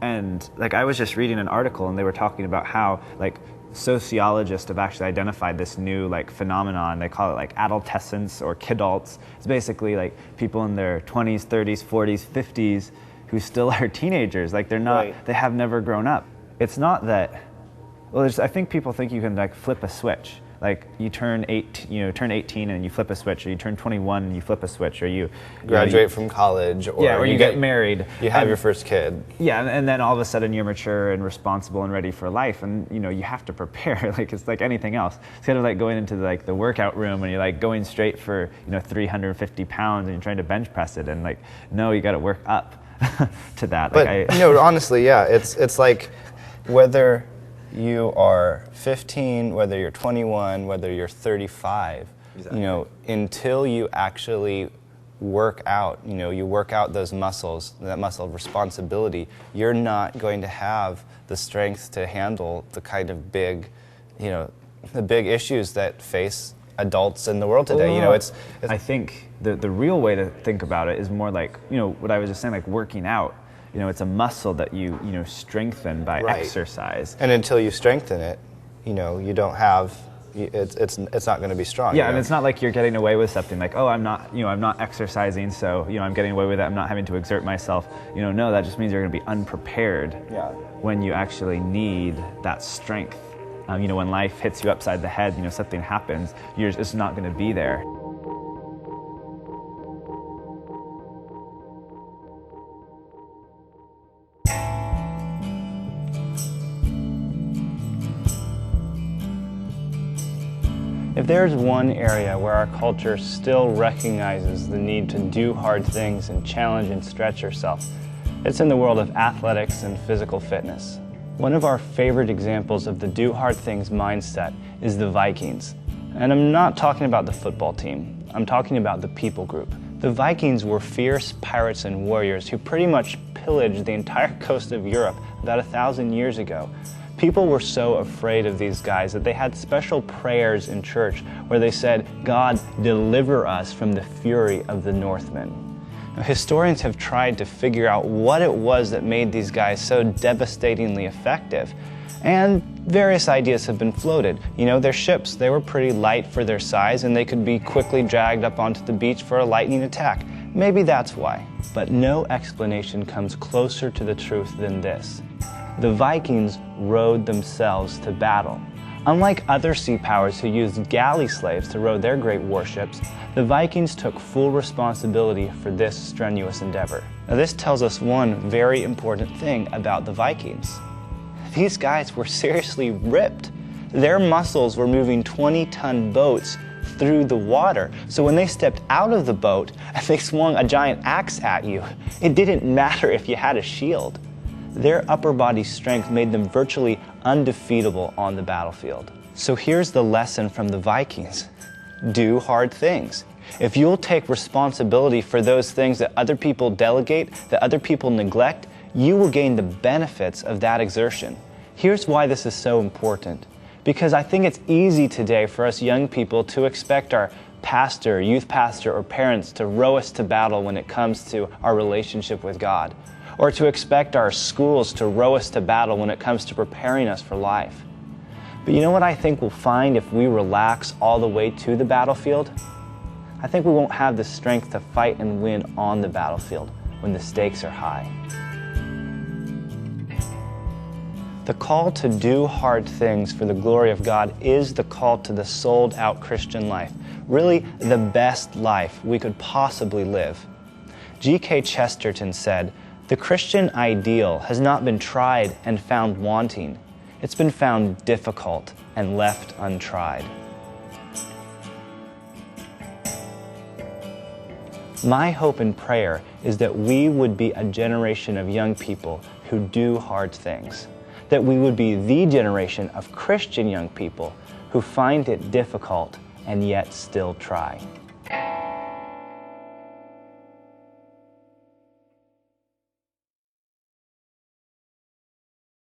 And like I was just reading an article and they were talking about how like sociologists have actually identified this new like phenomenon. They call it like adolescence or kidults. It's basically like people in their 20s, 30s, 40s, 50s who still are teenagers. Like they're not, they have never grown up. It's not that, well, I think people think you can like flip a switch. Like you turn 18 and you flip a switch, or you turn 21 and you flip a switch, or you graduate from college, or you get married, you have your first kid. Yeah, and then all of a sudden you're mature and responsible and ready for life, and you have to prepare. Like it's like anything else. It's kind of like going into the workout room and you're like going straight for 350 pounds and you're trying to bench press it, and like no, you got to work up to that. But like honestly, yeah, it's like whether you are 15, whether you're 21, whether you're 35, exactly. Until you actually work out, you work out those muscles, that muscle of responsibility, you're not going to have the strength to handle the kind of big, the big issues that face adults in the world today. It's I think the real way to think about it is more like, what I was just saying, like working out. It's a muscle that you strengthen by exercise. And until you strengthen it, you don't have, it's not going to be strong. Yeah, and it's not like you're getting away with something like, oh, I'm not exercising, so I'm getting away with it. I'm not having to exert myself. No, that just means you're going to be unprepared when you actually need that strength. When life hits you upside the head, something happens, you're just not going to be there. If there's one area where our culture still recognizes the need to do hard things and challenge and stretch yourself, it's in the world of athletics and physical fitness. One of our favorite examples of the do hard things mindset is the Vikings. And I'm not talking about the football team, I'm talking about the people group. The Vikings were fierce pirates and warriors who pretty much pillaged the entire coast of Europe about 1,000 years ago. People were so afraid of these guys that they had special prayers in church where they said, "God, deliver us from the fury of the Northmen." Now, historians have tried to figure out what it was that made these guys so devastatingly effective, and various ideas have been floated. Their ships, they were pretty light for their size, and they could be quickly dragged up onto the beach for a lightning attack. Maybe that's why. But no explanation comes closer to the truth than this. The Vikings rowed themselves to battle. Unlike other sea powers who used galley slaves to row their great warships, the Vikings took full responsibility for this strenuous endeavor. Now, this tells us one very important thing about the Vikings. These guys were seriously ripped. Their muscles were moving 20-ton boats through the water. So when they stepped out of the boat and they swung a giant axe at you, it didn't matter if you had a shield. Their upper body strength made them virtually undefeatable on the battlefield. So here's the lesson from the Vikings. Do hard things. If you'll take responsibility for those things that other people delegate, that other people neglect, you will gain the benefits of that exertion. Here's why this is so important. Because I think it's easy today for us young people to expect our pastor, youth pastor, or parents to row us to battle when it comes to our relationship with God, or to expect our schools to row us to battle when it comes to preparing us for life. But you know what I think we'll find if we relax all the way to the battlefield? I think we won't have the strength to fight and win on the battlefield when the stakes are high. The call to do hard things for the glory of God is the call to the sold-out Christian life, really the best life we could possibly live. G.K. Chesterton said, "The Christian ideal has not been tried and found wanting. It's been found difficult and left untried." My hope and prayer is that we would be a generation of young people who do hard things, that we would be the generation of Christian young people who find it difficult and yet still try.